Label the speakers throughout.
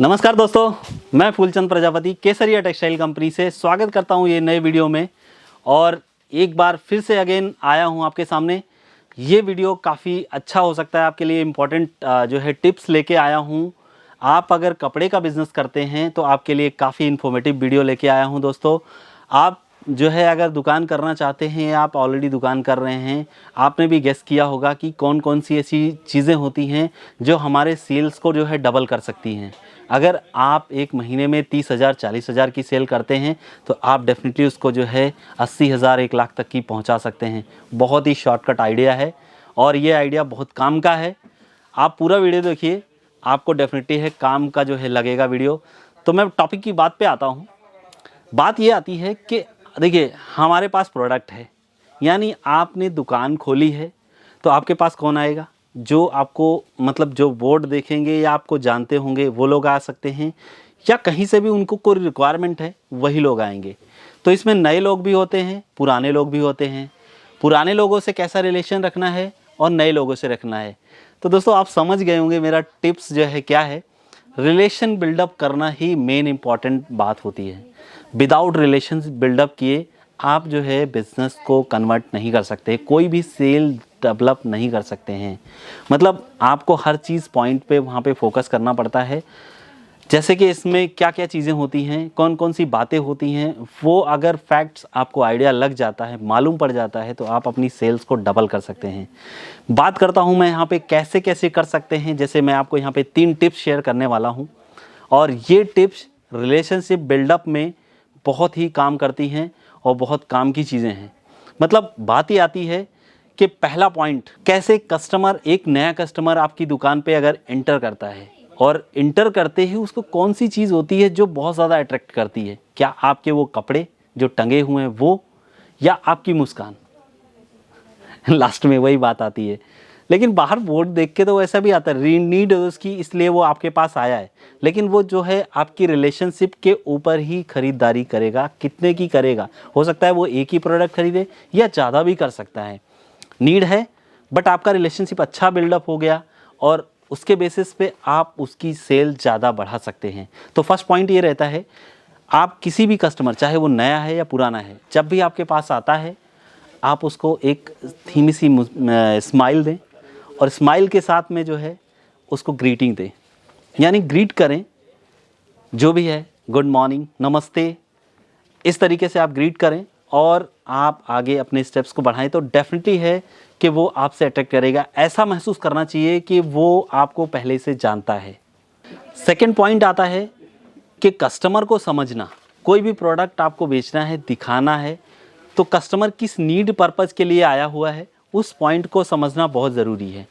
Speaker 1: नमस्कार दोस्तों, मैं फूलचंद प्रजापति केसरिया टेक्सटाइल कंपनी से स्वागत करता हूं ये नए वीडियो में। और एक बार फिर से अगेन आया हूं आपके सामने। ये वीडियो काफ़ी अच्छा हो सकता है आपके लिए। इम्पोर्टेंट जो है टिप्स लेके आया हूं। आप अगर कपड़े का बिज़नेस करते हैं तो आपके लिए काफ़ी इन्फॉर्मेटिव वीडियो लेके आया हूँ दोस्तों। आप जो है अगर दुकान करना चाहते हैं या आप ऑलरेडी दुकान कर रहे हैं, आपने भी गेस किया होगा कि कौन कौन सी ऐसी चीज़ें होती हैं जो हमारे सेल्स को जो है डबल कर सकती हैं। अगर आप एक महीने में 30,000 40,000 की सेल करते हैं तो आप डेफिनेटली उसको जो है 80,000 1 लाख तक की पहुंचा सकते हैं। बहुत ही शॉर्टकट आइडिया है और ये आइडिया बहुत काम का है। आप पूरा वीडियो देखिए, आपको डेफिनेटली है काम का जो है लगेगा वीडियो। तो मैं टॉपिक की बात पे आता हूँ। बात ये आती है कि देखिए हमारे पास प्रोडक्ट है, यानी आपने दुकान खोली है तो आपके पास कौन आएगा? जो आपको मतलब जो बोर्ड देखेंगे या आपको जानते होंगे वो लोग आ सकते हैं, या कहीं से भी उनको कोई रिक्वायरमेंट है वही लोग आएंगे। तो इसमें नए लोग भी होते हैं, पुराने लोग भी होते हैं। पुराने लोगों से कैसा रिलेशन रखना है और नए लोगों से रखना है। तो दोस्तों आप समझ गए होंगे मेरा टिप्स जो है क्या है। रिलेशन बिल्डअप करना ही मेन इम्पॉर्टेंट बात होती है। विदाउट रिलेशन बिल्डअप किए आप जो है बिज़नेस को कन्वर्ट नहीं कर सकते, कोई भी सेल डेवलप नहीं कर सकते हैं। मतलब आपको हर चीज़ पॉइंट पे वहाँ पे फोकस करना पड़ता है। जैसे कि इसमें क्या क्या चीज़ें होती हैं, कौन कौन सी बातें होती हैं, वो अगर फैक्ट्स आपको आइडिया लग जाता है, मालूम पड़ जाता है, तो आप अपनी सेल्स को डबल कर सकते हैं। बात करता हूँ मैं यहाँ पे कैसे कैसे कर सकते हैं। जैसे मैं आपको यहाँ पे 3 टिप्स शेयर करने वाला हूँ और ये टिप्स रिलेशनशिप बिल्डअप में बहुत ही काम करती हैं और बहुत काम की चीज़ें हैं। मतलब बात ही आती है कि पहला पॉइंट, कैसे कस्टमर, एक नया कस्टमर आपकी दुकान पे अगर एंटर करता है और इंटर करते ही उसको कौन सी चीज़ होती है जो बहुत ज़्यादा अट्रैक्ट करती है? क्या आपके वो कपड़े जो टंगे हुए हैं वो, या आपकी मुस्कान? लास्ट में वही बात आती है। लेकिन बाहर बोर्ड देख के तो वैसा भी आता है, नीड है उसकी इसलिए वो आपके पास आया है। लेकिन वो जो है आपकी रिलेशनशिप के ऊपर ही खरीदारी करेगा, कितने की करेगा। हो सकता है वो एक ही प्रोडक्ट खरीदे या ज़्यादा भी कर सकता है। नीड है बट आपका रिलेशनशिप अच्छा बिल्डअप हो गया और उसके बेसिस पे आप उसकी सेल ज़्यादा बढ़ा सकते हैं। तो फर्स्ट पॉइंट ये रहता है, आप किसी भी कस्टमर, चाहे वो नया है या पुराना है, जब भी आपके पास आता है आप उसको एक धीमी सी स्माइल दें और स्माइल के साथ में जो है उसको ग्रीटिंग दें। यानी ग्रीट करें जो भी है, गुड मॉर्निंग, नमस्ते, इस तरीके से आप ग्रीट करें और आप आगे अपने स्टेप्स को बढ़ाएं। तो डेफिनेटली है कि वो आपसे अट्रैक्ट करेगा। ऐसा महसूस करना चाहिए कि वो आपको पहले से जानता है। सेकंड पॉइंट आता है कि कस्टमर को समझना। कोई भी प्रोडक्ट आपको बेचना है, दिखाना है, तो कस्टमर किस नीड पर्पज़ के लिए आया हुआ है उस पॉइंट को समझना बहुत ज़रूरी है।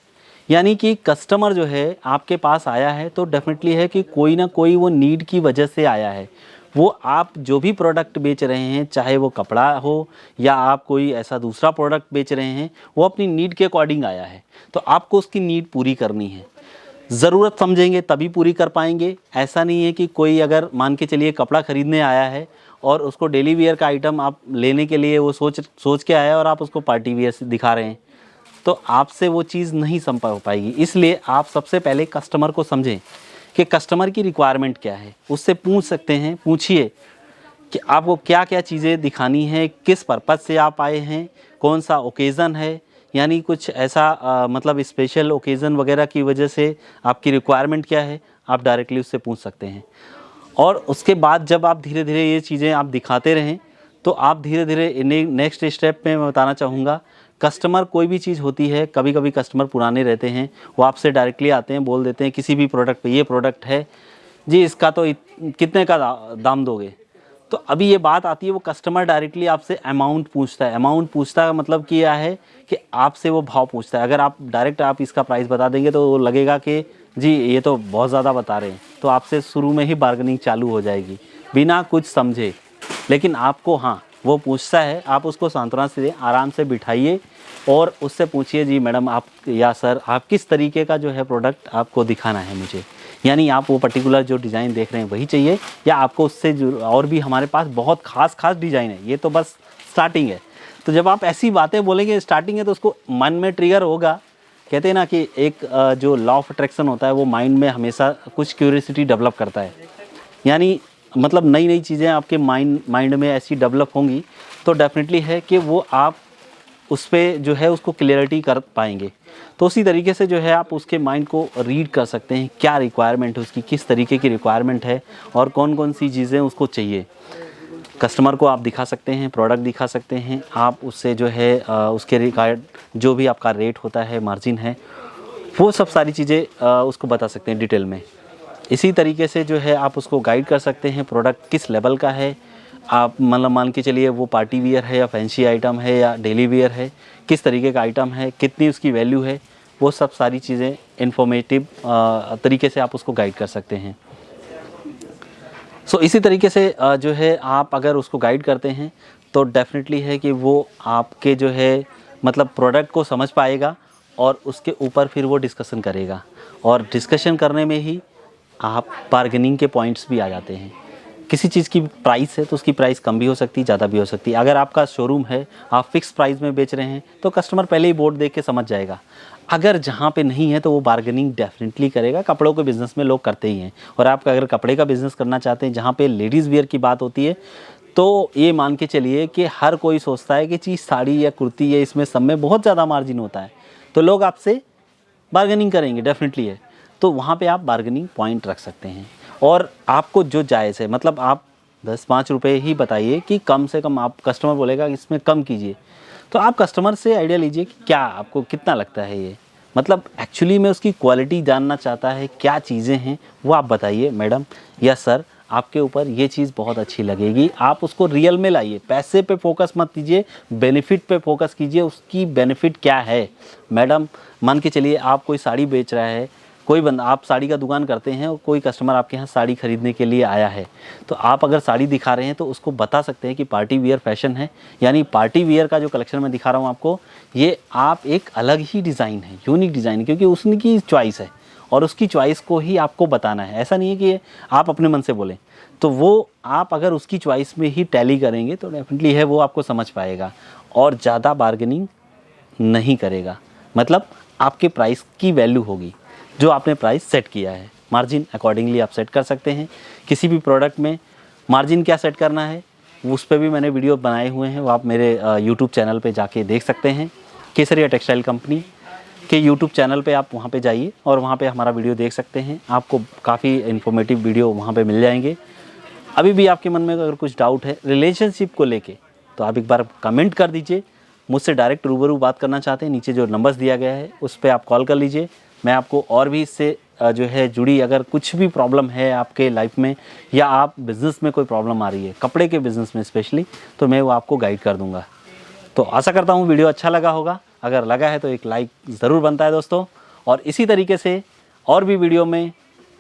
Speaker 1: यानी कि कस्टमर जो है आपके पास आया है तो डेफिनेटली है कि कोई ना कोई वो नीड की वजह से आया है। वो आप जो भी प्रोडक्ट बेच रहे हैं, चाहे वो कपड़ा हो या आप कोई ऐसा दूसरा प्रोडक्ट बेच रहे हैं, वो अपनी नीड के अकॉर्डिंग आया है। तो आपको उसकी नीड पूरी करनी है। ज़रूरत समझेंगे तभी पूरी कर पाएंगे। ऐसा नहीं है कि कोई अगर मान के चलिए कपड़ा ख़रीदने आया है और उसको डेली वियर का आइटम आप लेने के लिए वो सोच के आया और आप उसको पार्टी वियर से दिखा रहे हैं, तो आपसे वो चीज़ नहीं संभव हो पाएगी। इसलिए आप सबसे पहले कस्टमर को समझें कि कस्टमर की रिक्वायरमेंट क्या है। उससे पूछ सकते हैं, पूछिए कि आपको क्या क्या चीज़ें दिखानी है, किस पर्पज़ से आप आए हैं, कौन सा ओकेज़न है, यानी कुछ ऐसा मतलब स्पेशल ओकेज़न वगैरह की वजह से आपकी रिक्वायरमेंट क्या है, आप डायरेक्टली उससे पूछ सकते हैं। और उसके बाद जब आप धीरे धीरे ये चीज़ें आप दिखाते रहें तो आप धीरे धीरे नेक्स्ट स्टेप में मैं बताना चाहूँगा, कस्टमर कोई भी चीज़ होती है, कभी कभी कस्टमर पुराने रहते हैं, वो आपसे डायरेक्टली आते हैं, बोल देते हैं किसी भी प्रोडक्ट पे, ये प्रोडक्ट है जी, इसका तो कितने का दाम दोगे। तो अभी ये बात आती है, वो कस्टमर डायरेक्टली आपसे अमाउंट पूछता है। अमाउंट पूछता है मतलब क्या है कि आपसे वो भाव पूछता है। अगर आप डायरेक्ट आप इसका प्राइस बता देंगे तो लगेगा कि जी ये तो बहुत ज़्यादा बता रहे हैं, तो आपसे शुरू में ही बार्गेनिंग चालू हो जाएगी बिना कुछ समझे। लेकिन आपको, हाँ, वो पूछता है, आप उसको सांत्वना से आराम से बिठाइए और उससे पूछिए जी मैडम आप या सर आप किस तरीके का जो है प्रोडक्ट आपको दिखाना है मुझे। यानी आप वो पर्टिकुलर जो डिज़ाइन देख रहे हैं वही चाहिए, या आपको उससे जो और भी हमारे पास बहुत खास डिज़ाइन है, ये तो बस स्टार्टिंग है। तो जब आप ऐसी बातें बोलेंगे, स्टार्टिंग है, तो उसको मन में ट्रिगर होगा कहते हैं ना कि एक जो लॉ ऑफ अट्रैक्शन होता है वो माइंड में हमेशा कुछ क्यूरियोसिटी डेवलप करता है, यानी मतलब नई नई चीज़ें आपके माइंड में ऐसी डेवलप होंगी तो डेफिनेटली है कि वो आप उस पर जो है उसको क्लियरिटी कर पाएंगे। तो उसी तरीके से जो है आप उसके माइंड को रीड कर सकते हैं, क्या रिक्वायरमेंट है उसकी, किस तरीके की रिक्वायरमेंट है और कौन कौन सी चीज़ें उसको चाहिए। कस्टमर को आप दिखा सकते हैं, प्रोडक्ट दिखा सकते हैं, आप उससे जो है उसके रिगार्ड जो भी आपका रेट होता है, मार्जिन है, वो सब सारी चीज़ें उसको बता सकते हैं डिटेल में। इसी तरीके से जो है आप उसको गाइड कर सकते हैं, प्रोडक्ट किस लेवल का है, आप मतलब मान के चलिए वो पार्टी वियर है या फैंसी आइटम है या डेली वियर है, किस तरीके का आइटम है, कितनी उसकी वैल्यू है, वो सब सारी चीज़ें इन्फॉर्मेटिव तरीके से आप उसको गाइड कर सकते हैं। सो इसी तरीके से जो है आप अगर उसको गाइड करते हैं तो डेफिनेटली है कि वो आपके जो है मतलब प्रोडक्ट को समझ पाएगा और उसके ऊपर फिर वो डिस्कशन करेगा, और डिस्कशन करने में ही आप बार्गेनिंग के पॉइंट्स भी आ जाते हैं। किसी चीज़ की प्राइस है तो उसकी प्राइस कम भी हो सकती है, ज़्यादा भी हो सकती है। अगर आपका शोरूम है, आप फिक्स प्राइस में बेच रहे हैं तो कस्टमर पहले ही बोर्ड देख के समझ जाएगा। अगर जहाँ पे नहीं है तो वो बार्गेनिंग डेफिनेटली करेगा। कपड़ों के बिज़नेस में लोग करते ही हैं, और आप अगर कपड़े का बिज़नेस करना चाहते हैं जहाँ पे लेडीज़ वियर की बात होती है तो ये मान के चलिए कि हर कोई सोचता है कि चीज़ साड़ी या कुर्ती है, इसमें सब में बहुत ज़्यादा मार्जिन होता है, तो लोग आपसे बार्गेनिंग करेंगे, डेफिनेटली है। तो वहाँ पे आप बार्गेनिंग पॉइंट रख सकते हैं, और आपको जो जायज़ है, मतलब आप 10-5 रुपये ही बताइए कि कम से कम, आप कस्टमर बोलेगा कि इसमें कम कीजिए, तो आप कस्टमर से आइडिया लीजिए कि क्या आपको कितना लगता है ये, मतलब एक्चुअली में उसकी क्वालिटी जानना चाहता है, क्या चीज़ें हैं वो आप बताइए मैडम या सर, आपके ऊपर ये चीज़ बहुत अच्छी लगेगी। आप उसको रियल में लाइए, पैसे पे फोकस मत कीजिए, बेनिफिट पे फोकस कीजिए, उसकी बेनिफिट क्या है। मैडम मान के चलिए आप कोई साड़ी बेच रहा है, कोई बंदा, आप साड़ी का दुकान करते हैं और कोई कस्टमर आपके यहाँ साड़ी खरीदने के लिए आया है, तो आप अगर साड़ी दिखा रहे हैं तो उसको बता सकते हैं कि पार्टी वियर फैशन है, यानी पार्टी वियर का जो कलेक्शन मैं दिखा रहा हूँ आपको, ये आप एक अलग ही डिज़ाइन है, यूनिक डिज़ाइन, क्योंकि उसकी चॉइस है और उसकी चॉइस को ही आपको बताना है। ऐसा नहीं है कि आप अपने मन से बोलें, तो वो आप अगर उसकी चॉइस में ही टैली करेंगे तो डेफिनेटली है वो आपको समझ पाएगा और ज़्यादा बार्गेनिंग नहीं करेगा। मतलब आपके प्राइस की वैल्यू होगी, जो आपने प्राइस सेट किया है, मार्जिन अकॉर्डिंगली आप सेट कर सकते हैं। किसी भी प्रोडक्ट में मार्जिन क्या सेट करना है उस पर भी मैंने वीडियो बनाए हुए हैं, वो आप मेरे यूट्यूब चैनल पे जाके देख सकते हैं। केसरिया टेक्सटाइल कंपनी के यूट्यूब चैनल पे आप वहाँ पे जाइए और वहाँ पे हमारा वीडियो देख सकते हैं। आपको काफ़ी इन्फॉर्मेटिव वीडियो वहाँ पे मिल जाएंगे। अभी भी आपके मन में अगर कुछ डाउट है रिलेशनशिप को लेके तो आप एक बार कमेंट कर दीजिए। मुझसे डायरेक्ट रूबरू बात करना चाहते हैं, नीचे जो नंबर्स दिया गया है उस पर आप कॉल कर लीजिए। मैं आपको और भी इससे जो है जुड़ी अगर कुछ भी प्रॉब्लम है आपके लाइफ में, या आप बिज़नेस में कोई प्रॉब्लम आ रही है, कपड़े के बिज़नेस में स्पेशली, तो मैं वो आपको गाइड कर दूंगा। तो आशा करता हूँ वीडियो अच्छा लगा होगा। अगर लगा है तो एक लाइक ज़रूर बनता है दोस्तों, और इसी तरीके से और भी वीडियो में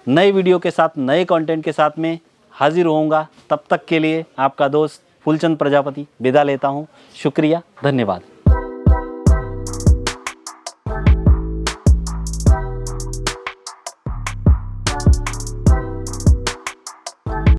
Speaker 1: नए वीडियो के साथ, नए कंटेंट के साथ में हाजिर होऊंगा। तब तक के लिए आपका दोस्त फूलचंद प्रजापति विदा लेता हूँ। शुक्रिया, धन्यवाद।